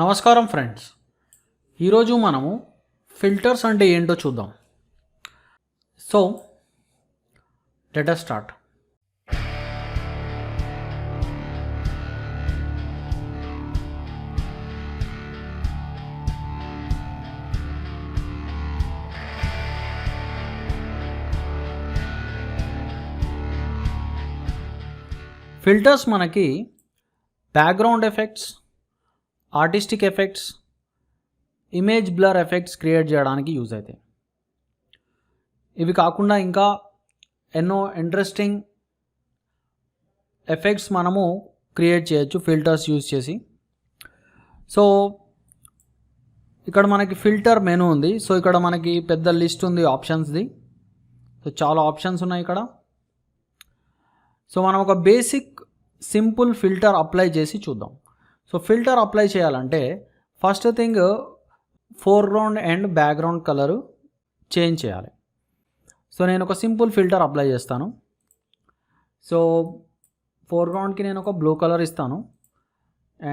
నమస్కారం ఫ్రెండ్స్, ఈరోజు మనము ఫిల్టర్స్ అంటే ఏంటో చూద్దాం. So let us start. Filters మనకి background effects, artistic effects, image blur effects create చేయడానికి యూజ్ అవుతాయి. ఇవి కాకుండా ఇంకా ఎన్నో ఇంట్రెస్టింగ్ ఎఫెక్ట్స్ మనము క్రియేట్ చేయొచ్చు ఫిల్టర్స్ యూజ్ చేసి. సో ఇక్కడ మనకి ఫిల్టర్ మెనూ ఉంది. సో ఇక్కడ మనకి పెద్ద లిస్ట్ ఉంది ఆప్షన్స్ది. సో చాలా ఆప్షన్స్ ఉన్నాయి ఇక్కడ. సో మనం ఒక బేసిక్ సింపుల్ ఫిల్టర్ అప్లై చేసి చూద్దాం. సో ఫిల్టర్ అప్లై చేయాలంటే first thing foreground and background colour change చేయాలి. సో నేను ఒక సింపుల్ ఫిల్టర్ అప్లై చేస్తాను. సో ఫోర్గ్రౌండ్కి నేను ఒక బ్లూ కలర్ ఇస్తాను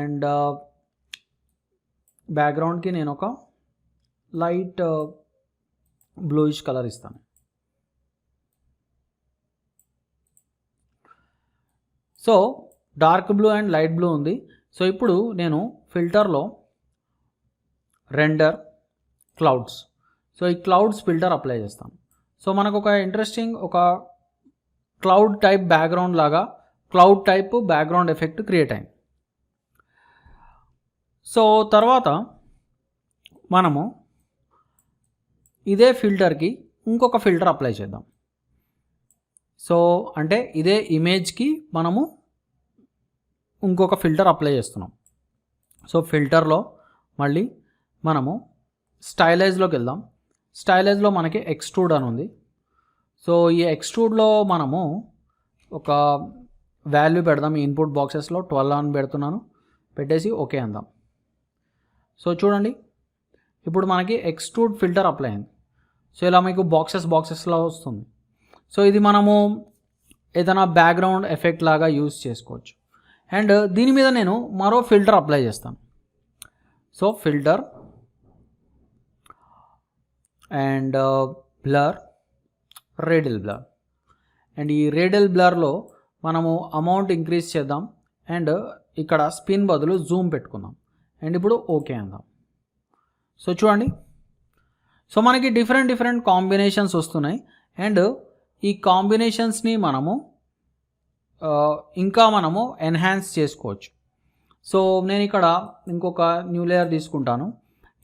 అండ్ బ్యాక్గ్రౌండ్కి నేను ఒక లైట్ బ్లూయిష్ కలర్ ఇస్తాను. So dark blue and light blue ఉంది. సో ఇప్పుడు నేను ఫిల్టర్లో రెండర్ క్లౌడ్స్, సో ఈ క్లౌడ్స్ ఫిల్టర్ అప్లై చేస్తాను. సో మనకు ఒక ఇంట్రెస్టింగ్ ఒక క్లౌడ్ టైప్ బ్యాక్గ్రౌండ్ లాగా cloud type background effect create అయింది. సో తర్వాత మనము ఇదే ఫిల్టర్కి ఇంకొక ఫిల్టర్ అప్లై చేద్దాం. సో అంటే ఇదే ఇమేజ్కి మనము ఇంకొక ఫిల్టర్ అప్లై చేస్తున్నాం. సో ఫిల్టర్లో మళ్ళీ మనము స్టైలైజ్లోకి వెళ్దాం. స్టైలైజ్లో మనకి ఎక్స్ట్రూడ్ అని ఉంది. సో ఈ ఎక్స్ట్రూడ్లో మనము ఒక వాల్యూ పెడదాం. ఈ ఇన్పుట్ బాక్సెస్లో 12 అని పెడుతున్నాను. పెట్టేసి ఓకే అందాం. సో చూడండి, ఇప్పుడు మనకి ఎక్స్ట్రూడ్ ఫిల్టర్ అప్లై అయింది. సో ఇలా మీకు బాక్సెస్లో వస్తుంది. సో ఇది మనము ఏదైనా బ్యాక్గ్రౌండ్ ఎఫెక్ట్ లాగా యూజ్ చేసుకోవచ్చు. అండ్ దీని మీద నేను మరో ఫిల్టర్ అప్లై చేస్తాను. So filter and blur, radial blur. And ఈ రేడియల్ బ్లర్లో మనము అమౌంట్ ఇంక్రీజ్ చేద్దాం అండ్ ఇక్కడ స్పిన్ బదులు జూమ్ పెట్టుకుందాం. అండ్ ఇప్పుడు ఓకే అందాం. సో చూడండి, సో మనకి డిఫరెంట్ కాంబినేషన్స్ వస్తున్నాయి. అండ్ ఈ కాంబినేషన్స్ని మనము ఇంకా మనము ఎన్హాన్స్ చేసుకోవచ్చు. సో నేను ఇక్కడ ఇంకొక న్యూ లేయర్ తీసుకుంటాను.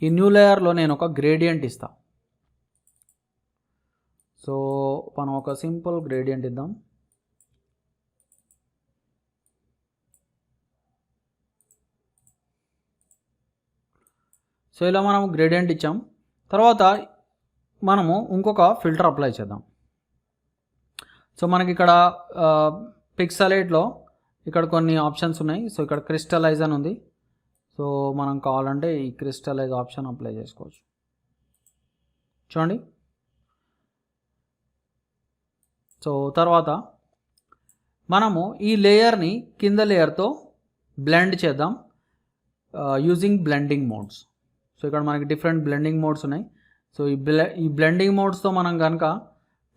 ఈ న్యూ లేయర్లో నేను ఒక గ్రేడియంట్ ఇస్తాను. సో మనం ఒక సింపుల్ గ్రేడియంట్ ఇద్దాం. సో ఇలా మనం గ్రేడియంట్ ఇచ్చాం. తర్వాత మనము ఇంకొక ఫిల్టర్ అప్లై చేద్దాం. సో మనకి ఇక్కడ పిక్సలేట్లో ఇక్కడ కొన్ని ఆప్షన్స్ ఉన్నాయి. సో ఇక్కడ క్రిస్టలైజ్ అని ఉంది. సో మనం కావాలంటే ఈ క్రిస్టలైజ్ ఆప్షన్ అప్లై చేసుకోవచ్చు. చూడండి, సో తర్వాత మనము ఈ లేయర్ని కింద లేయర్తో బ్లెండ్ చేద్దాం యూజింగ్ బ్లెండింగ్ మోడ్స్. సో ఇక్కడ మనకి డిఫరెంట్ బ్లెండింగ్ మోడ్స్ ఉన్నాయి. సో ఈ బ్లెండింగ్ మోడ్స్తో మనం కనుక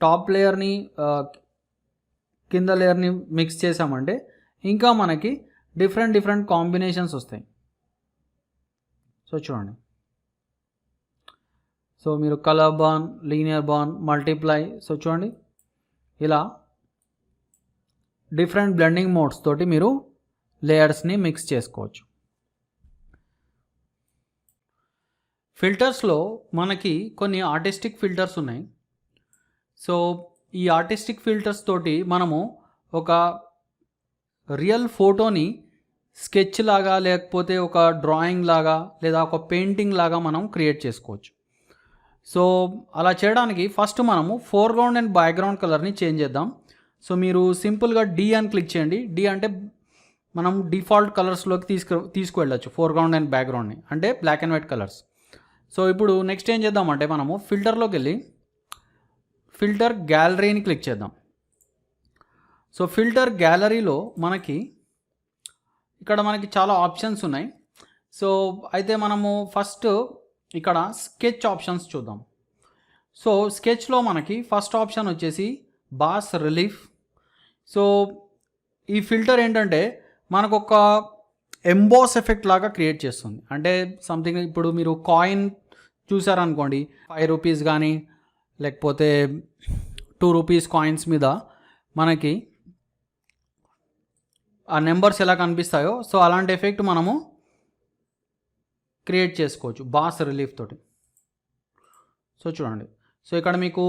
టాప్ లేయర్ని కింద లేయర్ని మిక్స్ చేసామంటే ఇంకా మనకి డిఫరెంట్ కాంబినేషన్స్ వస్తాయి. సో చూడండి, సో మీరు కలర్ బాన్, లీనియర్ బాన్, మల్టిప్లై, సో చూడండి ఇలా డిఫరెంట్ బ్లెండింగ్ మోడ్స్ తోటి మీరు లేయర్స్ని మిక్స్ చేసుకోవచ్చు. ఫిల్టర్స్లో మనకి కొన్ని ఆర్టిస్టిక్ ఫిల్టర్స్ ఉన్నాయి. సో ఈ ఆర్టిస్టిక్ ఫిల్టర్స్ తోటి మనము ఒక రియల్ ఫోటోని స్కెచ్ లాగా లేకపోతే ఒక డ్రాయింగ్ లాగా లేదా ఒక పెయింటింగ్ లాగా మనం క్రియేట్ చేసుకోవచ్చు. సో అలా చేయడానికి ఫస్ట్ మనము ఫోర్గ్రౌండ్ అండ్ బ్యాక్గ్రౌండ్ కలర్ని చేంజ్ చేద్దాం. సో మీరు సింపుల్గా డి అని క్లిక్ చేయండి. డి అంటే మనం డిఫాల్ట్ కలర్స్లోకి తీసుకువెళ్ళచ్చు ఫోర్గ్రౌండ్ అండ్ బ్యాక్గ్రౌండ్ని, అంటే black and white colours. So ఇప్పుడు నెక్స్ట్ ఏం చేద్దామంటే మనము ఫిల్టర్లోకి వెళ్ళి ఫిల్టర్ గ్యాలరీని క్లిక్ చేద్దాం. సో ఫిల్టర్ గ్యాలరీలో మనకి ఇక్కడ మనకి చాలా ఆప్షన్స్ ఉన్నాయి. సో అయితే మనము ఫస్ట్ ఇక్కడ స్కెచ్ ఆప్షన్స్ చూద్దాం. సో స్కెచ్లో మనకి ఫస్ట్ ఆప్షన్ వచ్చేసి బాస్ రిలీఫ్. సో ఈ ఫిల్టర్ ఏంటంటే మనకు ఒక ఎంబాస్ ఎఫెక్ట్ లాగా క్రియేట్ చేస్తుంది. అంటే సంథింగ్ ఇప్పుడు మీరు కాయిన్ చూసారనుకోండి, 5 రూపీస్ కానీ లేకపోతే 2 రూపీస్ కాయిన్స్ మీద మనకి ఆ నెంబర్స్ ఎలా కనిపిస్తాయో సో అలాంటి ఎఫెక్ట్ మనము క్రియేట్ చేసుకోవచ్చు బాస్ రిలీఫ్ తోటి. సో చూడండి, సో ఇక్కడ మీకు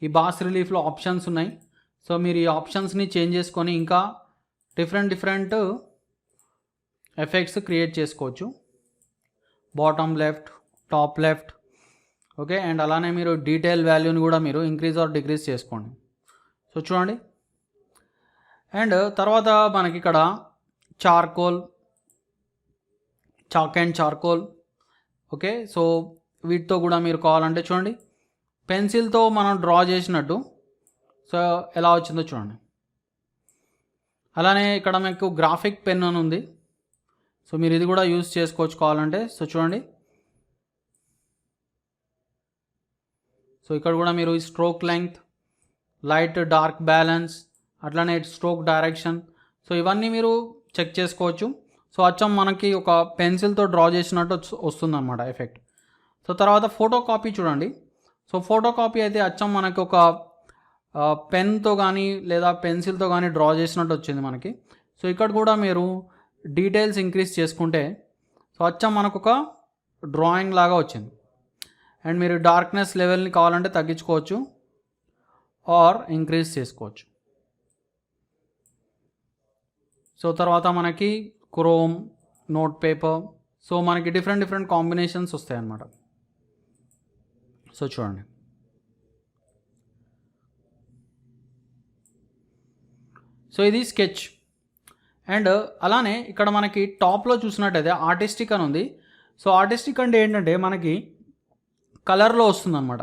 ఈ బాస్ రిలీఫ్లో ఆప్షన్స్ ఉన్నాయి. సో మీరు ఈ ఆప్షన్స్ని చేంజ్ చేసుకొని ఇంకా డిఫరెంట్ ఎఫెక్ట్స్ క్రియేట్ చేసుకోవచ్చు. Bottom left, top left, okay. And అలానే మీరు డీటెయిల్ వాల్యూని కూడా మీరు ఇంక్రీజ్ ఆర్ డిక్రీజ్ చేసుకోండి. సో చూడండి, అండ్ తర్వాత మనకి ఇక్కడ charcoal, chalk and charcoal, okay. So వీటితో కూడా మీరు కావాలంటే చూడండి, పెన్సిల్తో మనం డ్రా చేసినట్టు సో ఎలా వచ్చిందో చూడండి. అలానే ఇక్కడ మీకు గ్రాఫిక్ పెన్ అని ఉంది. సో మీరు ఇది కూడా యూజ్ చేసుకోవచ్చు కావాలంటే. సో చూడండి, సో ఇక్కడ కూడా మీరు ఈ stroke length, light dark balance, అట్లానే స్ట్రోక్ డైరెక్షన్, సో ఇవన్నీ మీరు చెక్ చేసుకోవచ్చు. సో అచ్చం మనకి ఒక పెన్సిల్తో డ్రా చేసినట్టు వస్తుందన్నమాట ఎఫెక్ట్. సో తర్వాత ఫోటో కాపీ చూడండి. సో ఫోటో కాపీ అయితే అచ్చం మనకి ఒక పెన్తో కానీ లేదా పెన్సిల్తో కానీ డ్రా చేసినట్టు వచ్చింది మనకి. సో ఇక్కడ కూడా మీరు డీటెయిల్స్ ఇంక్రీజ్ చేసుకుంటే సో అచ్చం మనకు ఒక డ్రాయింగ్ లాగా వచ్చింది. అండ్ మీరు డార్క్నెస్ లెవెల్ని కావాలంటే తగ్గించుకోవచ్చు ఆర్ ఇంక్రీజ్ చేసుకోవచ్చు. సో తర్వాత మనకి క్రోమ్, నోట్ పేపర్, సో మనకి డిఫరెంట్ కాంబినేషన్స్ వస్తాయి అన్నమాట. సో చూడండి, సో ఇది స్కెచ్. అండ్ అలానే ఇక్కడ మనకి టాప్లో చూసినట్టయితే ఆర్టిస్టిక్ అని ఉంది. సో ఆర్టిస్టిక్ అంటే ఏంటంటే మనకి కలర్లో వస్తుంది అనమాట.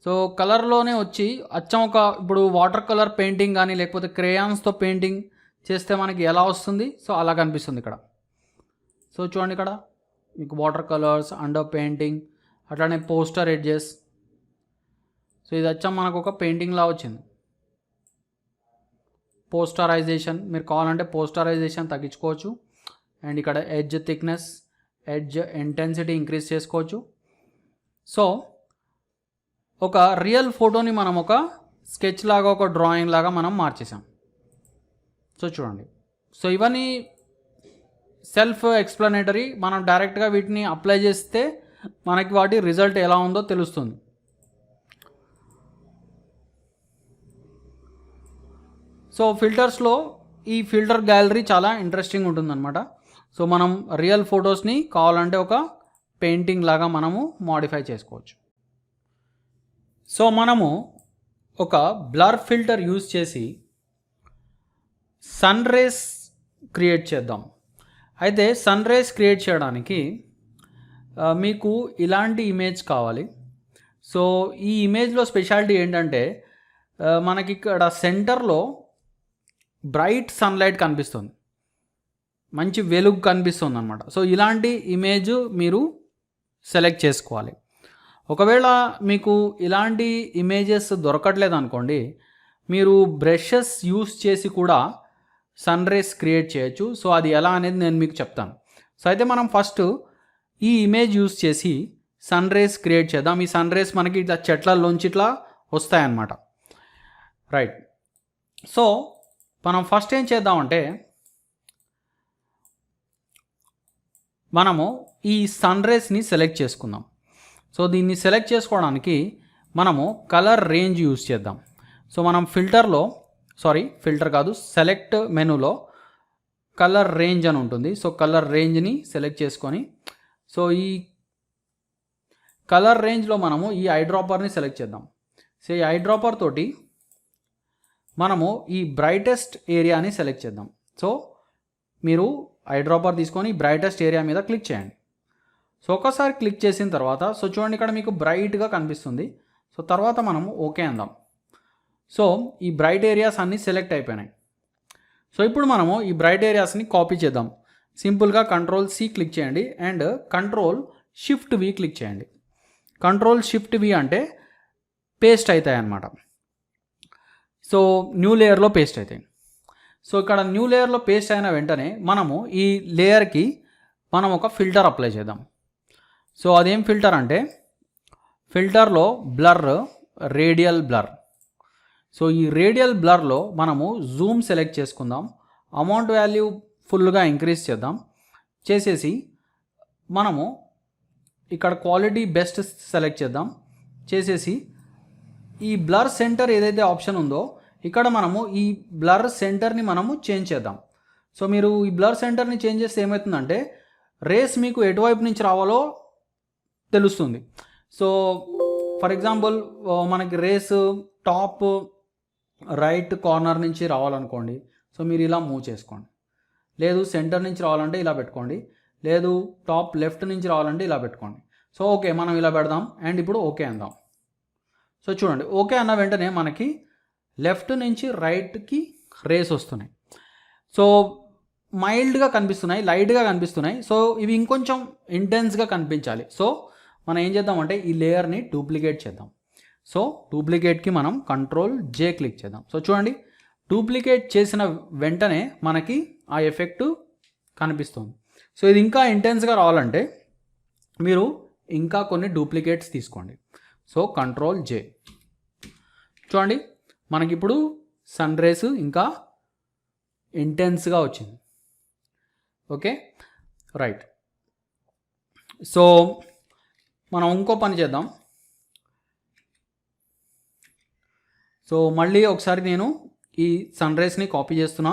సో కలర్లోనే వచ్చి అచ్చం ఒక ఇప్పుడు వాటర్ కలర్ పెయింటింగ్ కానీ లేకపోతే క్రేయాన్స్తో పెయింటింగ్ చేస్తే మనకి ఎలా వస్తుంది సో అలా కనిపిస్తుంది ఇక్కడ. సో చూడండి, ఇక్కడ మీకు వాటర్ కలర్స్, అండర్ పెయింటింగ్, అట్లానే పోస్టర్ ఎడ్జెస్. సో ఇది అచ్చం మనకు ఒక పెయింటింగ్లా వచ్చింది. పోస్టరైజేషన్ మీరు కావాలంటే పోస్టరైజేషన్ తగ్గించుకోవచ్చు. అండ్ ఇక్కడ edge thickness, edge intensity increase చేసుకోవచ్చు. సో ఒక రియల్ ఫోటోని మనం ఒక స్కెచ్ లాగా, ఒక డ్రాయింగ్ లాగా మనం మార్చేసాం. సో చూడండి, సో ఇవన్నీ సెల్ఫ్ ఎక్స్ప్లెనేటరీ. మనం డైరెక్ట్గా వీటిని అప్లై చేస్తే మనకి వాటి రిజల్ట్ ఎలా ఉందో తెలుస్తుంది. సో ఫిల్టర్స్లో ఈ ఫిల్టర్ గ్యాలరీ చాలా ఇంట్రెస్టింగ్ ఉంటుందన్నమాట. సో మనం రియల్ ఫొటోస్ని కావాలంటే ఒక పెయింటింగ్ లాగా మనము మోడిఫై చేసుకోవచ్చు. సో మనము ఒక బ్లర్ ఫిల్టర్ యూజ్ చేసి సన్ రేస్ క్రియేట్ చేద్దాం. అయితే సన్ రేస్ క్రియేట్ చేయడానికి మీకు ఇలాంటి ఇమేజ్ కావాలి. సో ఈ ఇమేజ్లో స్పెషాలిటీ ఏంటంటే మనకి ఇక్కడ సెంటర్లో బ్రైట్ సన్లైట్ కనిపిస్తుంది, మంచి వెలుగు కనిపిస్తుంది అనమాట. సో ఇలాంటి ఇమేజ్ మీరు సెలెక్ట్ చేసుకోవాలి. ఒకవేళ మీకు ఇలాంటి ఇమేజెస్ దొరకట్లేదు అనుకోండి, మీరు బ్రషెస్ యూస్ చేసి కూడా సన్ రేస్ క్రియేట్ చేయొచ్చు. సో అది ఎలా అనేది నేను మీకు చెప్తాను. సో అయితే మనం ఫస్ట్ ఈ ఇమేజ్ యూస్ చేసి సన్ రేస్ క్రియేట్ చేద్దాం. ఈ సన్ రేస్ మనకి ఇట్లా చెట్లలోంచి ఇట్లా వస్తాయన్నమాట, రైట్. సో మనం ఫస్ట్ ఏం చేద్దామంటే మనము ఈ సన్ రేస్ని సెలెక్ట్ చేసుకుందాం. సో దీన్ని సెలెక్ట్ చేసుకోవడానికి మనము కలర్ రేంజ్ యూజ్ చేద్దాం. సో మనం ఫిల్టర్ కాదు, సెలెక్ట్ మెనూలో కలర్ రేంజ్ అని ఉంటుంది. సో కలర్ రేంజ్ని సెలెక్ట్ చేసుకొని సో ఈ కలర్ రేంజ్లో మనము ఈ ఐ డ్రాపర్ని సెలెక్ట్ చేద్దాం. సో ఈ ఐ డ్రాపర్ తోటి మనము ఈ బ్రైటెస్ట్ ఏరియాని సెలెక్ట్ చేద్దాం. సో మీరు ఐ డ్రాపర్ తీసుకొని బ్రైటెస్ట్ ఏరియా మీద క్లిక్ చేయండి. సో ఒకసారి క్లిక్ చేసిన తర్వాత సో చూడండి, ఇక్కడ మీకు బ్రైట్గా కనిపిస్తుంది. సో తర్వాత మనము ఓకే అందాం. సో ఈ బ్రైట్ ఏరియాస్ అన్నీ సెలెక్ట్ అయిపోయినాయి. సో ఇప్పుడు మనము ఈ బ్రైట్ ఏరియాస్ని కాపీ చేద్దాం. సింపుల్గా కంట్రోల్ సి క్లిక్ చేయండి and control shift V click చేయండి. కంట్రోల్ షిఫ్ట్ వి అంటే పేస్ట్ అవుతాయి అన్నమాట. సో న్యూ లేయర్లో పేస్ట్ అవుతాయి. సో ఇక్కడ న్యూ లేయర్లో పేస్ట్ అయిన వెంటనే మనము ఈ లేయర్కి మనం ఒక ఫిల్టర్ అప్లై చేద్దాం. సో అదేం ఫిల్టర్ అంటే ఫిల్టర్లో బ్లర్, రేడియల్ బ్లర్. సో ఈ రేడియల్ బ్లర్లో మనము జూమ్ సెలెక్ట్ చేసుకుందాం, అమౌంట్ వాల్యూ ఫుల్గా ఇంక్రీజ్ చేద్దాం. చేసేసి మనము ఇక్కడ క్వాలిటీ బెస్ట్ సెలెక్ట్ చేద్దాం. చేసేసి ఈ బ్లర్ సెంటర్ ఏదైతే ఆప్షన్ ఉందో ఇక్కడ మనము ఈ బ్లర్ సెంటర్ని మనము చేంజ్ చేద్దాం. సో మీరు ఈ బ్లర్ సెంటర్ని చేంజ్ చేస్తే ఏమవుతుందంటే రేస్ మీకు ఎటువైపు నుంచి రావాలో తెలుస్తుంది. సో ఫర్ ఎగ్జాంపుల్ మనకి రేస్ టాప్ రైట్ కార్నర్ నుంచి రావాలనుకోండి. సో మీరు ఇలా మూవ్ చేసుకోండి. లేదు సెంటర్ నుంచి రావాలంటే ఇలా పెట్టుకోండి. లేదు టాప్ లెఫ్ట్ నుంచి రావాలంటే ఇలా పెట్టుకోండి. సో ఓకే మనం ఇలా పెడదాం అండ్ ఇప్పుడు ఓకే అందాం. సో చూడండి ఓకే అన్న వెంటనే మనకి లెఫ్ట్ నుంచి రైట్కి రేస్ వస్తున్నాయి. సో మైల్డ్గా కనిపిస్తున్నాయి, లైట్గా కనిపిస్తున్నాయి. సో ఇవి ఇంకొంచెం ఇంటెన్స్గా కనిపించాలి. సో మనం ఏం చేద్దామంటే ఈ లేయర్ని డూప్లికేట్ చేద్దాం. సో డూప్లికేట్కి మనం కంట్రోల్ జే క్లిక్ చేద్దాం. సో చూడండి డూప్లికేట్ చేసిన వెంటనే మనకి ఆ ఎఫెక్ట్ కనిపిస్తుంది. సో ఇది ఇంకా ఇంటెన్స్గా రావాలంటే మీరు ఇంకా కొన్ని డూప్లికేట్స్ తీసుకోండి. సో కంట్రోల్ జే చూడండి మనకిప్పుడు సన్ రేస్ ఇంకా ఇంటెన్స్గా వచ్చింది. Okay right. సో మనం ఇంకో పని చేద్దాం. సో మళ్ళీ ఒకసారి నేను ఈ సన్ రేస్ని కాపీ చేస్తున్నా,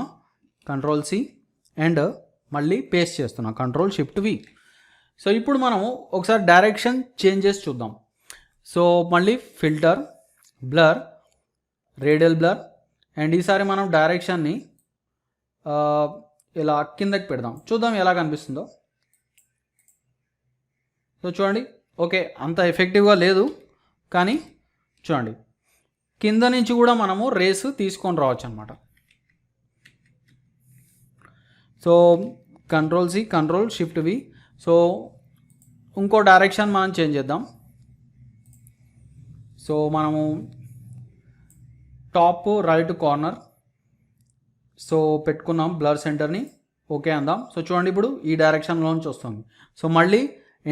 కంట్రోల్ సి అండ్ మళ్ళీ పేస్ట్ చేస్తున్నా, కంట్రోల్ షిఫ్ట్ వి. సో ఇప్పుడు మనము ఒకసారి డైరెక్షన్ చేంజ్ చేసి చూద్దాం. సో మళ్ళీ filter, blur, radial blur and ఈసారి మనం డైరెక్షన్ని ఇలా కిందకి పెడదాం. చూద్దాం ఎలా కనిపిస్తుందో. సో చూడండి ఓకే అంత ఎఫెక్టివ్గా లేదు కానీ చూడండి కింద నుంచి కూడా మనము రేస్ తీసుకొని రావచ్చు అనమాట. So control C, control shift V. So ఇంకో డైరెక్షన్ మనం చేంజ్ చేద్దాం. సో మనము టాప్ రైట్ కార్నర్ సో పెట్టుకున్నాం బ్లర్ సెంటర్ని, ఓకే అందాం. సో చూడండి ఇప్పుడు ఈ డైరెక్షన్లో నుంచి వస్తుంది. సో మళ్ళీ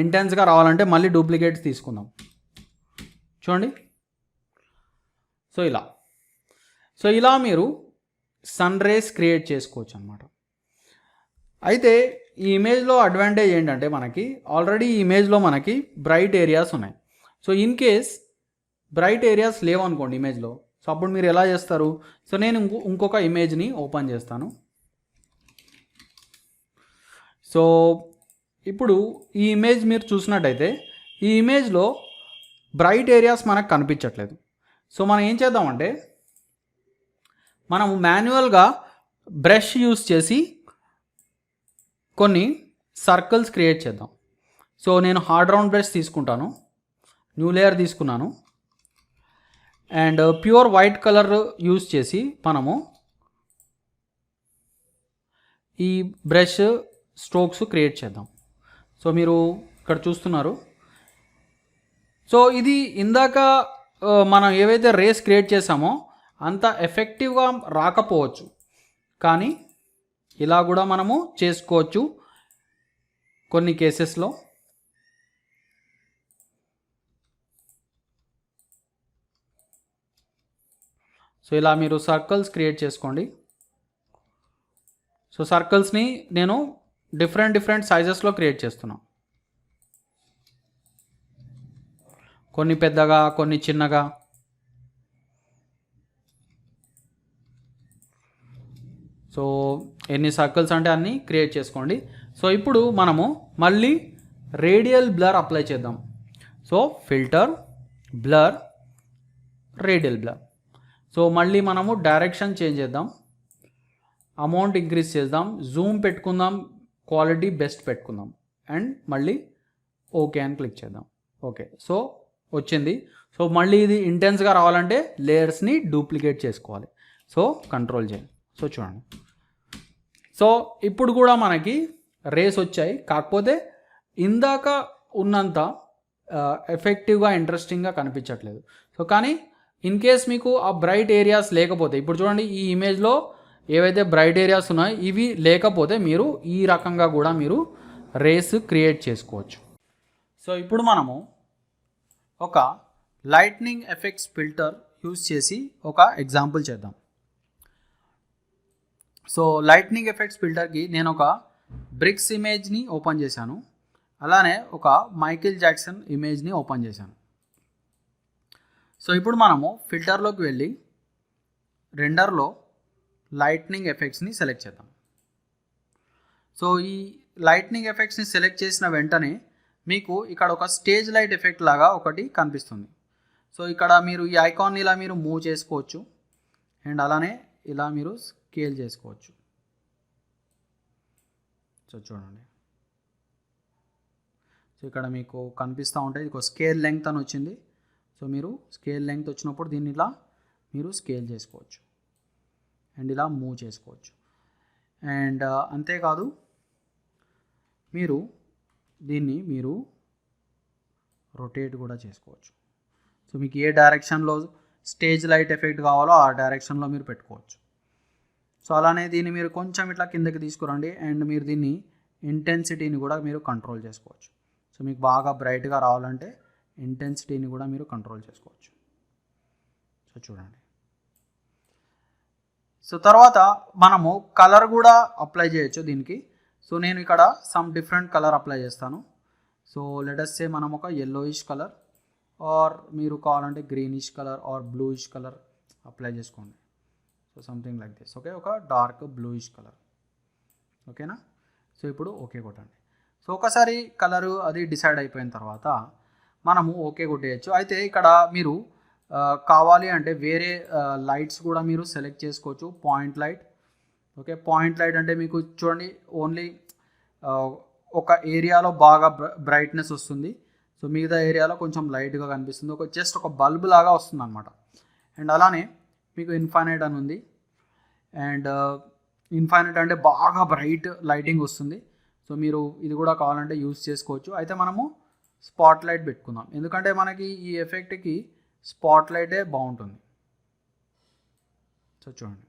ఇంటెన్స్గా రావాలంటే మళ్ళీ డూప్లికేట్స్ తీసుకుందాం. చూడండి సో ఇలా మీరు సన్ రేస్ క్రియేట్ చేసుకోవచ్చు అనమాట. అయితే ఈ ఇమేజ్లో అడ్వాంటేజ్ ఏంటంటే మనకి ఆల్రెడీ ఈ ఇమేజ్లో మనకి బ్రైట్ ఏరియాస్ ఉన్నాయి. So in case bright areas లేవనుకోండి ఇమేజ్లో, సో అప్పుడు మీరు ఎలా చేస్తారు? సో నేను ఇంకొక ఇమేజ్ని ఓపెన్ చేస్తాను. సో ఇప్పుడు ఈ ఇమేజ్ మీరు చూసినట్టయితే ఈ ఇమేజ్లో బ్రైట్ ఏరియాస్ మనకు కనిపించట్లేదు. సో మనం ఏం చేద్దామంటే మనము మాన్యువల్గా బ్రష్ యూస్ చేసి కొన్ని సర్కిల్స్ క్రియేట్ చేద్దాం. సో నేను హార్డ్ రౌండ్ బ్రష్ తీసుకుంటాను, న్యూ లేయర్ తీసుకున్నాను and pure white colour use చేసి మనము ఈ బ్రష్ స్ట్రోక్స్ క్రియేట్ చేద్దాం. సో మీరు ఇక్కడ చూస్తున్నారు. సో ఇది ఇందాక మనం ఏవైతే రేస్ క్రియేట్ చేసామో అంత ఎఫెక్టివ్గా రాకపోవచ్చు, కానీ ఇలా కూడా మనము చేసుకోవచ్చు కొన్ని కేసెస్లో. సో ఇలా మీరు సర్కిల్స్ క్రియేట్ చేసుకోండి. సో సర్కిల్స్ని నేను డిఫరెంట్ సైజెస్లో క్రియేట్ చేస్తున్నాను, కొన్ని పెద్దగా కొన్ని చిన్నగా. సో ఎన్ని సర్కిల్స్ అంటే అన్నీ క్రియేట్ చేసుకోండి. సో ఇప్పుడు మనము మళ్ళీ రేడియల్ బ్లర్ అప్లై చేద్దాం. So filter, blur, radial blur. So మళ్ళీ మనము డైరెక్షన్ చేంజ్ చేద్దాం, అమౌంట్ ఇంక్రీజ్ చేద్దాం, జూమ్ పెట్టుకుందాం, క్వాలిటీ బెస్ట్ పెట్టుకుందాం అండ్ మళ్ళీ ఓకే అని క్లిక్ చేద్దాం. ఓకే సో వచ్చింది. సో మళ్ళీ ఇది ఇంటెన్స్గా రావాలంటే లేయర్స్ని డూప్లికేట్ చేసుకోవాలి. సో కంట్రోల్ చేయండి. సో చూడండి, సో ఇప్పుడు కూడా మనకి రేస్ వచ్చాయి, కాకపోతే ఇందాక ఉన్నంత ఎఫెక్టివ్గా ఇంట్రెస్టింగ్గా కనిపించట్లేదు. సో కానీ ఇన్ కేస్ మీకు ఆ బ్రైట్ ఏరియాస్ లేకపోతే, ఇప్పుడు చూడండి ఈ ఇమేజ్లో ఏవైతే బ్రైట్ ఏరియాస్ ఉన్నాయో ఇవి లేకపోతే మీరు ఈ రకంగా కూడా మీరు రేస్ క్రియేట్ చేసుకోవచ్చు. సో ఇప్పుడు మనము ఒక లైట్నింగ్ ఎఫెక్ట్స్ ఫిల్టర్ యూజ్ చేసి ఒక ఎగ్జాంపుల్ చేద్దాం. సో లైట్నింగ్ ఎఫెక్ట్స్ ఫిల్టర్కి నేను ఒక బ్రిక్స్ ఇమేజ్ని ఓపెన్ చేశాను, అలానే ఒక మైకేల్ జాక్సన్ ఇమేజ్ని ఓపెన్ చేశాను. సో ఇప్పుడు మనము ఫిల్టర్లోకి వెళ్ళి రెండర్లో లైట్నింగ్ ఎఫెక్ట్స్ని సెలెక్ట్ చేద్దాం. సో ఈ లైట్నింగ్ ఎఫెక్ట్స్ని సెలెక్ట్ చేసిన వెంటనే మీకు ఇక్కడ ఒక స్టేజ్ లైట్ ఎఫెక్ట్ లాగా ఒకటి కనిపిస్తుంది. సో ఇక్కడ మీరు ఈ ఐకాన్ని ఇలా మీరు మూవ్ చేసుకోవచ్చు అండ్ అలానే ఇలా మీరు స్కేల్ చేసుకోవచ్చు. సో చూడండి, సో ఇక్కడ మీకు కనిపిస్తూ ఉంటుంది ఇది స్కేల్ లెంగ్త్ అని వచ్చింది. సో మీరు స్కేల్ లెంగ్త్ వచ్చినప్పుడు దీన్ని ఇలా మీరు స్కేల్ చేసుకోవచ్చు అండ్ ఇలా మూవ్ చేసుకోవచ్చు. అండ్ అంతేకాదు మీరు దీన్ని మీరు రొటేట్ కూడా చేసుకోవచ్చు. సో మీకు ఏ డైరెక్షన్లో స్టేజ్ లైట్ ఎఫెక్ట్ కావాలో ఆ డైరెక్షన్లో మీరు పెట్టుకోవచ్చు. సో అలానే దీన్ని మీరు కొంచెం ఇట్లా కిందకి తీసుకురండి అండ్ మీరు దీన్ని ఇంటెన్సిటీని కూడా మీరు కంట్రోల్ చేసుకోవచ్చు. సో మీకు బాగా బ్రైట్గా రావాలంటే ఇంటెన్సిటీని కూడా మీరు కంట్రోల్ చేసుకోవచ్చు. సో చూడండి, సో తర్వాత మనము కలర్ కూడా అప్లై చేయొచ్చు దీనికి. సో నేను ఇక్కడ సమ్ డిఫరెంట్ కలర్ అప్లై చేస్తాను. సో లెటస్ సే మనం ఒక yellowish కలర్ ఆర్ మీరు కావాలంటే greenish colour or bluish colour apply చేసుకోండి. So something like this. Okay, ఒక డార్క్ బ్లూయిష్ కలర్. ఓకేనా? సో ఇప్పుడు ఓకే కొట్టండి. సో ఒకసారి కలరు అది డిసైడ్ అయిపోయిన తర్వాత మనము ఓకే కొట్టేయచ్చు. అయితే ఇక్కడ మీరు కావాలి అంటే వేరే లైట్స్ కూడా మీరు సెలెక్ట్ చేసుకోవచ్చు. Point light. Okay, point light అంటే మీకు చూడండి ఓన్లీ ఒక ఏరియాలో బాగా బ్రైట్నెస్ వస్తుంది. సో మిగతా ఏరియాలో కొంచెం లైట్గా కనిపిస్తుంది. జస్ట్ ఒక బల్బ్ లాగా వస్తుంది అనమాట. అండ్ అలానే మీకు ఇన్ఫైనైట్ అని ఉంది. అండ్ ఇన్ఫైనైట్ అంటే బాగా బ్రైట్ లైటింగ్ వస్తుంది. సో మీరు ఇది కూడా కావాలంటే యూజ్ చేసుకోవచ్చు. అయితే మనము స్పాట్ లైట్ పెట్టుకుందాం, ఎందుకంటే మనకి ఈ ఎఫెక్ట్కి స్పాట్ లైటే బాగుంటుంది. సో చూడండి,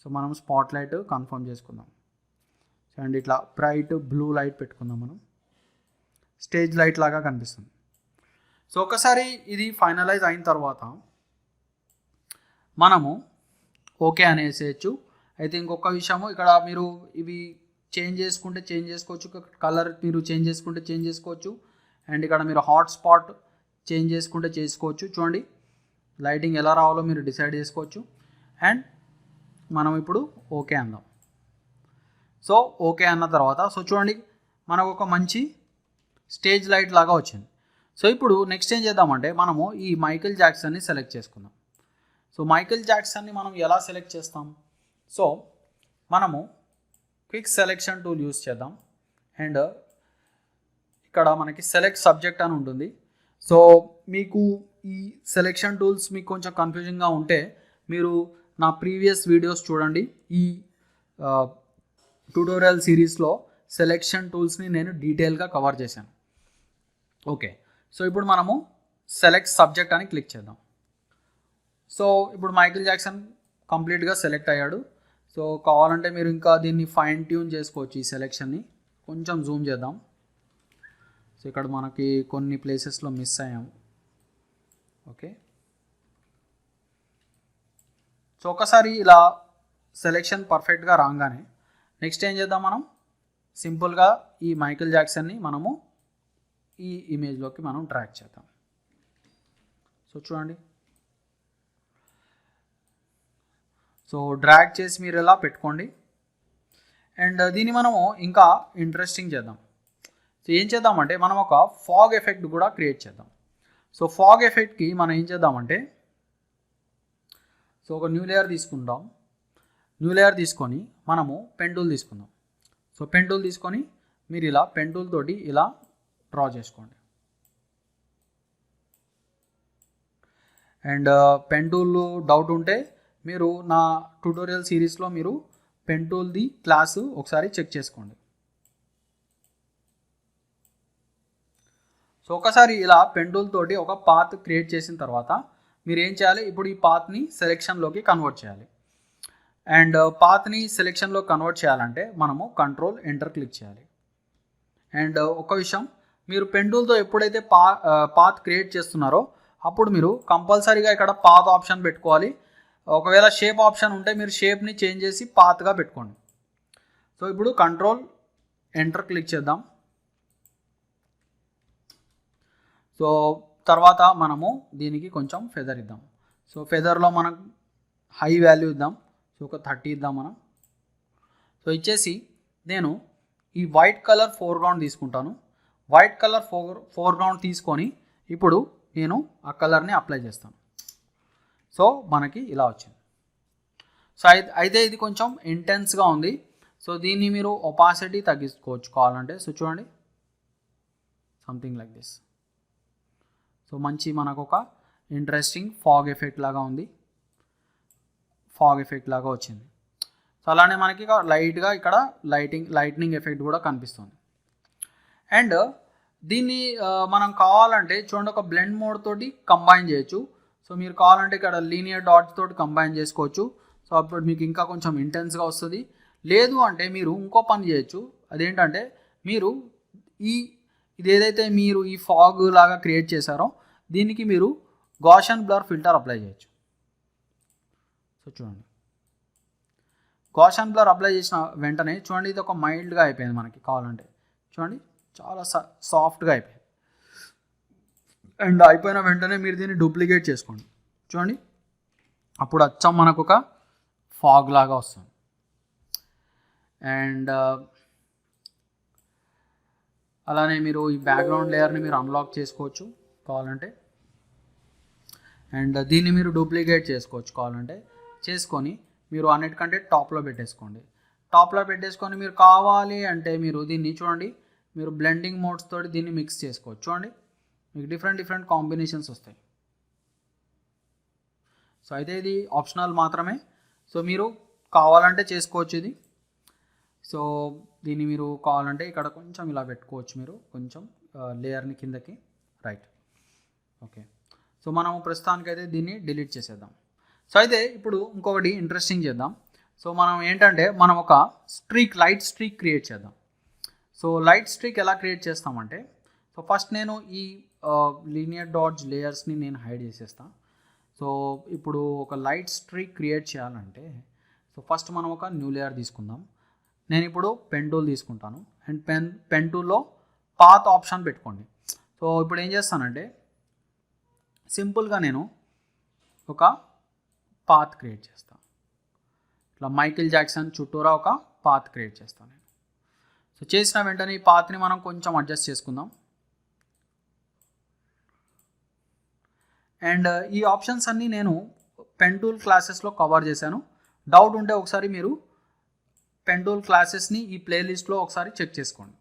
సో మనం స్పాట్ లైట్ కన్ఫర్మ్ చేసుకుందాం. అండ్ ఇట్లా బ్రైట్ బ్లూ లైట్ పెట్టుకుందాం, మనం స్టేజ్ లైట్ లాగా కనిపిస్తుంది. సో ఒకసారి ఇది ఫైనలైజ్ అయిన తర్వాత మనము ఓకే అనేసేయచ్చు. అయితే ఇంకొక విషయము, ఇక్కడ మీరు ఇవి చేంజ్ చేసుకోవచ్చు. కలర్ మీరు చేంజ్ చేసుకోవచ్చు. అండ్ ఇక్కడ మీరు హాట్ స్పాట్ చేంజ్ చేసుకోవచ్చు. చూడండి లైటింగ్ ఎలా రావాలో మీరు డిసైడ్ చేసుకోవచ్చు. అండ్ మనం ఇప్పుడు ఓకే అందాం. సో ఓకే అన్న తర్వాత సో చూడండి మనకు ఒక మంచి స్టేజ్ లైట్ లాగా వచ్చింది. సో ఇప్పుడు నెక్స్ట్ ఏం చేద్దామంటే మనము ఈ మైకేల్ జాక్సన్ని సెలెక్ట్ చేసుకుందాం. సో మైకేల్ జాక్సన్ని మనం ఎలా సెలెక్ట్ చేస్తాం? సో మనము క్విక్ సెలెక్షన్ టూల్ యూస్ చేద్దాం. అండ్ ఇక్కడ మనకి సెలెక్ట్ సబ్జెక్ట్ అని ఉంటుంది. సో మీకు ఈ సెలెక్షన్ టూల్స్ మీకు కొంచెం కన్ఫ్యూజింగ్గా ఉంటే మీరు నా ప్రీవియస్ వీడియోస్ చూడండి. ఈ ట్యూటోరియల్ సిరీస్లో సెలెక్షన్ టూల్స్ని నేను డీటెయిల్గా కవర్ చేశాను. ఓకే, సో ఇప్పుడు మనము సెలెక్ట్ సబ్జెక్ట్ అని క్లిక్ చేద్దాం. సో ఇప్పుడు మైకేల్ జాక్సన్ కంప్లీట్గా సెలెక్ట్ అయ్యాడు. సో కావాలంటే మీరు ఇంకా దీన్ని ఫైన్ ట్యూన్ చేసుకోవచ్చు. ఈ సెలెక్షన్ని కొంచెం జూమ్ చేద్దాం. సో ఇక్కడ మనకి కొన్ని ప్లేసెస్లో మిస్ అయ్యాము. ఓకే, సో ఒకసారి ఇలా సెలెక్షన్ పర్ఫెక్ట్గా రాగానే నెక్స్ట్ ఏం చేద్దాం, మనం సింపుల్గా ఈ మైకేల్ జాక్సన్ని మనము ఈ ఇమేజ్లోకి మనం డ్రాగ్ చేద్దాం. సో చూడండి, సో డ్రాగ్ చేసి మీరు ఇలా పెట్టుకోండి. అండ్ దీన్ని మనము ఇంకా ఇంట్రెస్టింగ్ చేద్దాం. సో ఏం చేద్దామంటే మనం ఒక ఫాగ్ ఎఫెక్ట్ కూడా క్రియేట్ చేద్దాం. సో ఫాగ్ ఎఫెక్ట్కి మనం ఏం చేద్దామంటే సో ఒక న్యూ లేయర్ తీసుకుందాం. న్యూ లేయర్ తీసుకొని మనము పెన్ టూల్ తీసుకుందాం. సో పెన్ టూల్ తీసుకొని మీరు ఇలా పెన్ టూల్ తోటి ఇలా డ్రా చేసుకోండి. అండ్ పెన్ టూల్ డౌట్ ఉంటే మీరు నా ట్యూటోరియల్ సిరీస్లో మీరు పెన్ టూల్ది క్లాసు ఒకసారి చెక్ చేసుకోండి. సో ఒకసారి ఇలా పెన్ టూల్ తోటి ఒక పాత్ క్రియేట్ చేసిన తర్వాత మీరు ఏం చేయాలి, ఇప్పుడు ఈ పాత్ని సెలెక్షన్లోకి కన్వర్ట్ చేయాలి. అండ్ పాత్ని సెలెక్షన్లో కన్వర్ట్ చేయాలంటే మనము కంట్రోల్ ఎంటర్ క్లిక్ చేయాలి. అండ్ ఒక విషయం, మీరు పెన్ టూల్తో ఎప్పుడైతే పాత్ క్రియేట్ చేస్తున్నారో అప్పుడు మీరు కంపల్సరీగా ఇక్కడ పాత్ ఆప్షన్ పెట్టుకోవాలి. ఒకవేళ షేప్ ఆప్షన్ ఉంటే మీరు షేప్ని చేంజ్ చేసి పాత్గా పెట్టుకోండి. సో ఇప్పుడు కంట్రోల్ ఎంటర్ క్లిక్ చేద్దాం. సో తర్వాత మనము దీనికి కొంచెం ఫెదర్ ఇద్దాం. సో ఫెదర్లో మనం హై వాల్యూ ఇద్దాం. సో ఒక 30 ఇద్దాం మనం. సో ఇచ్చేసి నేను ఈ వైట్ కలర్ ఫోర్గ్రౌండ్ తీసుకుంటాను. వైట్ కలర్ ఫోర్గ్రౌండ్ తీసుకొని ఇప్పుడు నేను ఆ కలర్ని అప్లై చేస్తాను. సో మనకి ఇలా వచ్చింది. సో అయితే ఇది కొంచెం ఇంటెన్స్గా ఉంది. సో దీన్ని మీరు ఒపాసిటీ తగ్గించుకోవచ్చు కావాలంటే. సో చూడండి, సంథింగ్ లైక్ దిస్. సో మంచి మనకు ఒక ఇంట్రెస్టింగ్ ఫాగ్ ఎఫెక్ట్ లాగా ఉంది, ఫాగ్ ఎఫెక్ట్ లాగా వచ్చింది. సో అలానే మనకి లైట్గా ఇక్కడ లైట్నింగ్ ఎఫెక్ట్ కూడా కనిపిస్తుంది. అండ్ దీన్ని మనం కావాలంటే చూడండి ఒక బ్లెండ్ మోడ్ తోటి కంబైన్ చేయొచ్చు. సో మీరు కావాలంటే ఇక్కడ లీనియర్ డాట్స్ తోటి కంబైన్ చేసుకోవచ్చు. సో అప్పుడు మీకు ఇంకా కొంచెం ఇంటెన్స్గా వస్తుంది. లేదు అంటే మీరు ఇంకో పని చేయొచ్చు. అదేంటంటే మీరు ఇది ఏదైతే మీరు ఈ ఫాగ్ లాగా క్రియేట్ చేశారో దీనికి మీరు గాషియన్ బ్లర్ ఫిల్టర్ అప్లై చేయొచ్చు. సో చూడండి, గాషియన్ బ్లర్ అప్లై చేసిన వెంటనే చూడండి ఇది ఒక మైల్డ్గా అయిపోయింది. మనకి కావాలంటే చూడండి చాలా సాఫ్ట్గా అయిపోయింది. అండ్ అయిపోయిన వెంటనే మీరు దీన్ని డూప్లికేట్ చేసుకోండి. చూడండి అప్పుడు అచ్చం మనకు ఒక ఫాగ్ లాగా వస్తుంది. అండ్ అలానే మీరు ఈ బ్యాక్గ్రౌండ్ లేయర్ని మీరు అన్లాక్ చేసుకోవచ్చు కావాలంటే. అండ్ దీన్ని మీరు డూప్లికేట్ చేసుకోవచ్చు కావాలంటే. చేసుకొని మీరు అన్నిటికంటే టాప్లో పెట్టేసుకోండి. టాప్లో పెట్టేసుకొని మీరు కావాలి అంటే మీరు దీన్ని చూడండి, మీరు బ్లెండింగ్ మోడ్స్ తోటి దీన్ని మిక్స్ చేసుకోవచ్చు. చూడండి మీకు డిఫరెంట్ కాంబినేషన్స్ వస్తాయి. సో అయితే ఇది ఆప్షనల్ మాత్రమే. సో మీరు కావాలంటే చేసుకోవచ్చు ఇది. సో దీన్ని మీరు కావాలంటే ఇక్కడ కొంచెం ఇలా పెట్టుకోవచ్చు, మీరు కొంచెం లేయర్ని కిందకి. Right, okay. సో మనం ప్రస్తుతానికైతే దీన్ని డిలీట్ చేసేద్దాం. సో అయితే ఇప్పుడు ఇంకొకటి ఇంట్రెస్టింగ్ చేద్దాం. సో మనం ఏంటంటే మనం ఒక లైట్ స్ట్రీక్ క్రియేట్ చేద్దాం. సో లైట్ స్ట్రీక్ ఎలా క్రియేట్ చేస్తామంటే, సో ఫస్ట్ నేను ఈ లీనియర్ డాట్స్ లేయర్స్ని నేను హైడ్ చేసేస్తాను. సో ఇప్పుడు ఒక లైట్ స్ట్రీక్ క్రియేట్ చేయాలంటే సో ఫస్ట్ మనం ఒక న్యూ లేయర్ తీసుకుందాం. నేను ఇప్పుడు పెన్ టూల్ తీసుకుంటాను. అండ్ పెన్ టూల్లో పాత్ ఆప్షన్ పెట్టుకోండి. సో ఇప్పుడు ఏం చేస్తానంటే సింపుల్గా నేను ఒక పాత్ క్రియేట్ చేస్తాను. ఇట్లా మైకిల్ జాక్సన్ చుట్టూరా ఒక పాత్ క్రియేట్ చేస్తాను నేను. సో చేసిన వెంటనే ఈ పాత్ని మనం కొంచెం అడ్జస్ట్ చేసుకుందాం. అండ్ ఈ ఆప్షన్స్ అన్నీ నేను పెన్ టూల్ క్లాసెస్లో కవర్ చేశాను. డౌట్ ఉంటే ఒకసారి మీరు పెన్ టూల్ క్లాసెస్ని ఈ ప్లేలిస్ట్లో ఒకసారి చెక్ చేసుకోండి.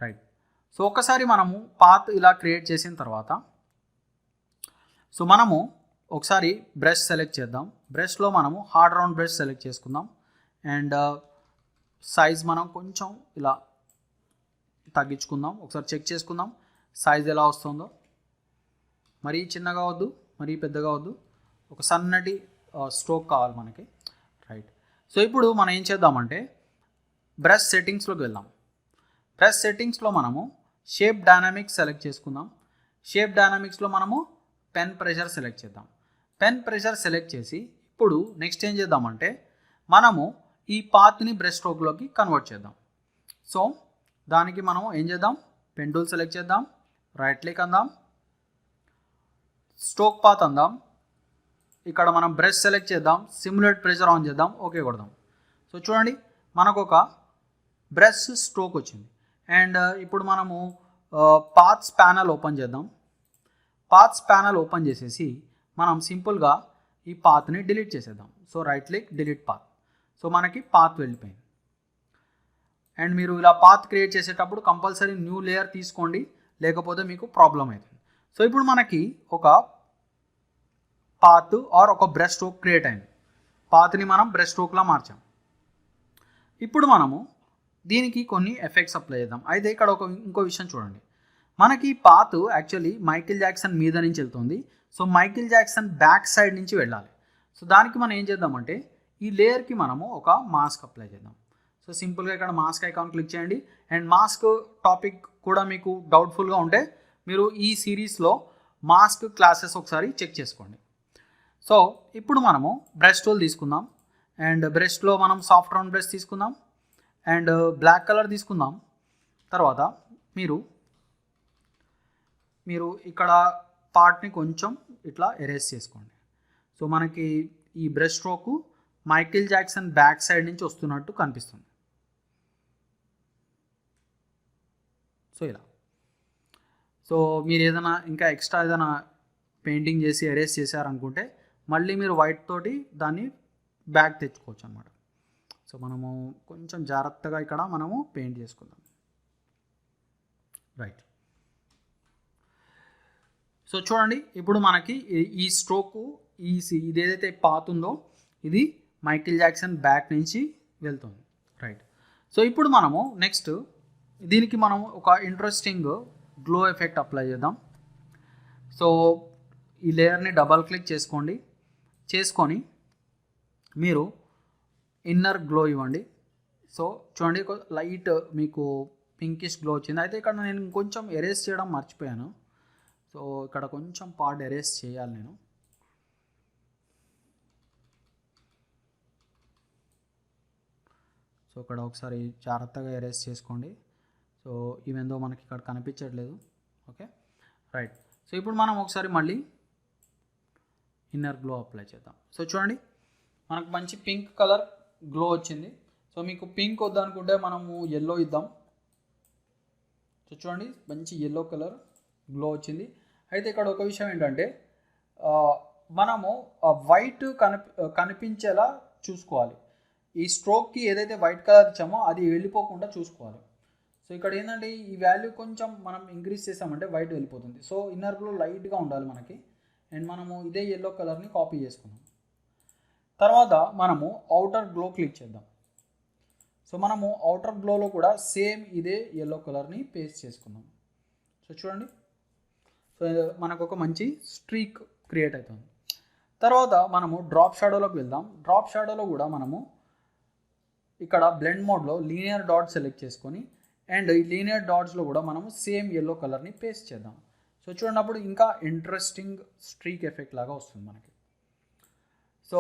రైట్, సో ఒకసారి మనము పాత్ ఇలా క్రియేట్ చేసిన తర్వాత సో మనము ఒకసారి బ్రష్ సెలెక్ట్ చేద్దాం. బ్రష్లో మనము హార్డ్ రౌండ్ బ్రష్ సెలెక్ట్ చేసుకుందాం. అండ్ సైజ్ మనం కొంచెం ఇలా తగ్గించుకుందాం. ఒకసారి చెక్ చేసుకుందాం సైజ్ ఎలా వస్తుందో. మరీ చిన్నగా వద్దు, మరీ పెద్దగా వద్దు, ఒక సన్నటి స్ట్రోక్ కావాలి మనకి. రైట్, సో ఇప్పుడు మనం ఏం చేద్దామంటే బ్రష్ సెట్టింగ్స్లోకి వెళ్దాం. బ్రష్ సెట్టింగ్స్లో మనము షేప్ డైనామిక్స్ సెలెక్ట్ చేసుకుందాం. షేప్ డైనామిక్స్లో మనము పెన్ ప్రెషర్ సెలెక్ట్ చేద్దాం. పెన్ ప్రెషర్ సెలెక్ట్ చేసి ఇప్పుడు నెక్స్ట్ ఏం చేద్దామంటే మనము ఈ పాత్ని బ్రష్ స్ట్రోక్లోకి కన్వర్ట్ చేద్దాం. సో దానికి మనం ఏం చేద్దాం, పెన్ టూల్ సెలెక్ట్ చేద్దాం, రైట్ క్లిక్ అందాం, స్ట్రోక్ పాత్ అందాం. ఇక్కడ మనం బ్రష్ సెలెక్ట్ చేద్దాం, సిమ్యులేట్ ప్రెషర్ ఆన్ చేద్దాం, ఓకే కొడదాం. సో చూడండి మనకు ఒక బ్రష్ స్ట్రోక్ వచ్చింది. అండ్ ఇప్పుడు మనము పాత్స్ ప్యానల్ ఓపెన్ చేద్దాం. పాత్స్ ప్యానల్ ఓపెన్ చేసేసి మనం సింపుల్గా ఈ పాత్ని డిలీట్ చేసేద్దాం. So right click, delete path. So మనకి పాత్ వెళ్ళిపోయింది. అండ్ మీరు ఇలా పాత్ క్రియేట్ చేసేటప్పుడు కంపల్సరీ న్యూ లేయర్ తీసుకోండి, లేకపోతే మీకు ప్రాబ్లం అవుతుంది. సో ఇప్పుడు మనకి ఒక పాత్ ఆర్ ఒక బ్రష్ స్ట్రోక్ క్రియేట్ అయింది. పాత్ని మనం బ్రష్ స్ట్రోక్లా మార్చాం. ఇప్పుడు మనము దీనికి కొన్ని ఎఫెక్ట్స్ అప్లై చేద్దాం. అయితే ఇక్కడ ఇంకో విషయం చూడండి, మనకి పాత్ యాక్చువల్లీ మైకిల్ జాక్సన్ మీద నుంచి వెళ్తుంది. So Michael Jackson back side నుంచి వెళ్ళాలి. సో దానికి మనం ఏం చేద్దామంటే ఈ లేయర్కి మనము ఒక మాస్క్ అప్లై చేద్దాం. సో సింపుల్గా ఇక్కడ మాస్క్ ఐకాన్ క్లిక్ చేయండి. అండ్ మాస్క్ టాపిక్ కూడా మీకు డౌట్ఫుల్గా ఉంటే మీరు ఈ సిరీస్లో మాస్క్ క్లాసెస్ ఒకసారి చెక్ చేసుకోండి. సో ఇప్పుడు మనము బ్రష్ టూల్ తీసుకుందాం. అండ్ బ్రష్లో మనం సాఫ్ట్ రౌండ్ బ్రష్ తీసుకుందాం. అండ్ బ్లాక్ కలర్ తీసుకుందాం. తర్వాత మీరు ఇక్కడ పార్ట్ని కొంచెం ఇట్లా ఎరేజ్ చేసుకోండి. సో మనకి ఈ brush stroke Michael Jackson back side నుంచి వస్తున్నట్టు కనిపిస్తుంది. సో ఇలా. సో మీరు ఏదైనా ఇంకా ఎక్స్ట్రా ఏదైనా పెయింటింగ్ చేసి ఎరేజ్ చేశారనుకుంటే మళ్ళీ మీరు వైట్ తోటి దాన్ని బ్యాక్ తెచ్చుకోవచ్చు అన్నమాట. సో మనము కొంచెం జాగ్రత్తగా ఇక్కడ మనము పెయింట్ చేసుకుందాం. రైట్. సో చూడండి, ఇప్పుడు మనకి ఈ స్ట్రోకు ఇది ఏదైతే పాత్ ఉందో ఇది మైకిల్ జాక్సన్ బ్యాక్ నుంచి వెళ్తుంది. రైట్. సో ఇప్పుడు మనము నెక్స్ట్ దీనికి మనం ఒక ఇంట్రెస్టింగ్ గ్లో ఎఫెక్ట్ అప్లై చేద్దాం. సో ఈ లేయర్ని డబల్ క్లిక్ చేసుకొని మీరు ఇన్నర్ గ్లో ఇవ్వండి. సో చూడండి, లైట్ మీకు పింకిష్ గ్లో వచ్చింది. అయితే ఇక్కడ నేను కొంచెం ఎరేజ్ చేయడం మర్చిపోయాను. సో ఇక్కడ కొంచెం పార్ట్ ఎరేజ్ చేయాలి నేను. సో ఇక్కడ ఒకసారి జాగ్రత్తగా ఎరేజ్ చేసుకోండి. సో ఈవెందో మనకి ఇక్కడ కనిపించట్లేదు. Okay, right. సో ఇప్పుడు మనం ఒకసారి మళ్ళీ ఇన్నర్ గ్లో అప్లై చేద్దాం. సో చూడండి, మనకు మంచి పింక్ కలర్ గ్లో వచ్చింది. సో మీకు పింక్ వద్దనుకుంటే మనము ఎల్లో ఇద్దాం. సో చూడండి, మంచి ఎల్లో కలర్ గ్లో వచ్చింది. అయితే ఇక్కడ ఒక విషయం ఏంటంటే మనము వైట్ కనిపించేలా చూసుకోవాలి. ఈ స్ట్రోక్కి ఏదైతే వైట్ కలర్ ఇచ్చామో అది వెళ్ళిపోకుండా చూసుకోవాలి. సో ఇక్కడ ఏంటంటే ఈ వాల్యూ కొంచెం మనం ఇంక్రీజ్ చేసామంటే వైట్ వెళ్ళిపోతుంది. సో ఇన్నర్ గ్లో లైట్గా ఉండాలి మనకి. అండ్ మనము ఇదే ఎల్లో కలర్ని కాపీ చేసుకున్నాం. తర్వాత మనము అవుటర్ గ్లో క్లిక్ చేద్దాం. సో మనము అవుటర్ గ్లోలో కూడా సేమ్ ఇదే ఎల్లో కలర్ని పేస్ట్ చేసుకుందాం. సో చూడండి, సో మనకు ఒక మంచి స్ట్రీక్ క్రియేట్ అవుతుంది. తర్వాత మనము డ్రాప్ షాడోలోకి వెళ్దాం. డ్రాప్ షాడోలో కూడా మనము ఇక్కడ బ్లెండ్ మోడ్లో లీనియర్ డాట్ సెలెక్ట్ చేసుకొని అండ్ ఈ లీనియర్ డాట్స్లో కూడా మనము సేమ్ ఎల్లో కలర్ని పేస్ట్ చేద్దాం. సో చూడనప్పుడు ఇంకా ఇంట్రెస్టింగ్ స్ట్రీక్ ఎఫెక్ట్ లాగా వస్తుంది మనకి. సో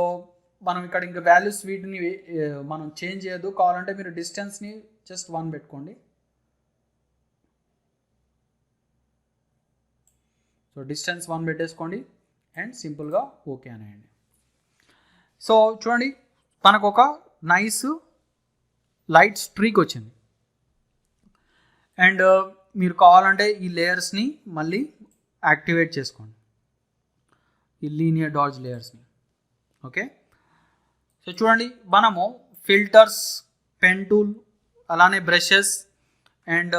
మనం ఇక్కడ ఇంకా వాల్యూస్ వీటిని మనం చేంజ్ చేయొద్దు. కావాలంటే మీరు డిస్టెన్స్ని జస్ట్ 1 పెట్టుకోండి. సో డిస్టెన్స్ 1 పెట్టేసుకోండి అండ్ సింపుల్గా ఓకే అనేయండి. సో చూడండి, మనకు ఒక నైస్ లైట్ స్ట్రీక్ వచ్చింది. అండ్ మీరు కావాలంటే ఈ లేయర్స్ని మళ్ళీ యాక్టివేట్ చేసుకోండి, ఈ లీనియర్ డాట్స్ లేయర్స్ని. ఓకే, సో చూడండి, మనము ఫిల్టర్స్, పెన్ టూల్, అలానే బ్రషెస్ అండ్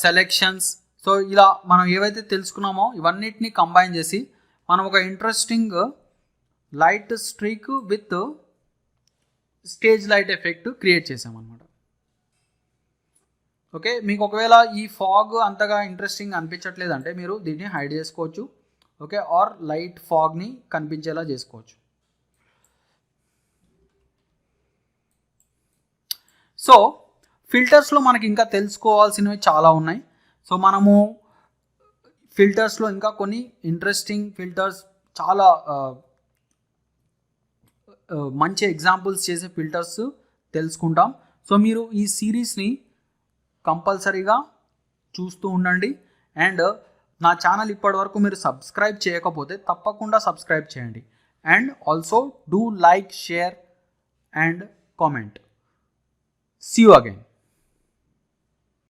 సెలెక్షన్స్, సో ఇలా మనం ఏవైతే తెలుసుకున్నామో ఇవన్నిటిని కంబైన్ చేసి మనం ఒక interesting light streak with stage light effect create చేసామన్నమాట. ఓకే, మీకు ఒకవేళ ఈ ఫాగ్ అంతగా ఇంట్రెస్టింగ్ అనిపించట్లేదంటే మీరు దీన్ని హైడ్ చేసుకోవచ్చు. ఓకే, ఆర్ లైట్ ఫాగ్ని కనిపించేలా చేసుకోవచ్చు. సో ఫిల్టర్స్లో మనకి ఇంకా తెలుసుకోవాల్సినవి చాలా ఉన్నాయి. సో మనము ఫిల్టర్స్లో ఇంకా కొన్ని ఇంట్రెస్టింగ్ ఫిల్టర్స్, చాలా మంచి ఎగ్జాంపుల్స్ చేసే ఫిల్టర్స్ తెలుసుకుంటాం. సో మీరు ఈ సిరీస్ని కంపల్సరీగా చూస్తూ ఉండండి. అండ్ నా ఛానల్ ఇప్పటివరకు మీరు సబ్స్క్రైబ్ చేయకపోతే తప్పకుండా సబ్స్క్రైబ్ చేయండి. And also do like, share and comment. See you again.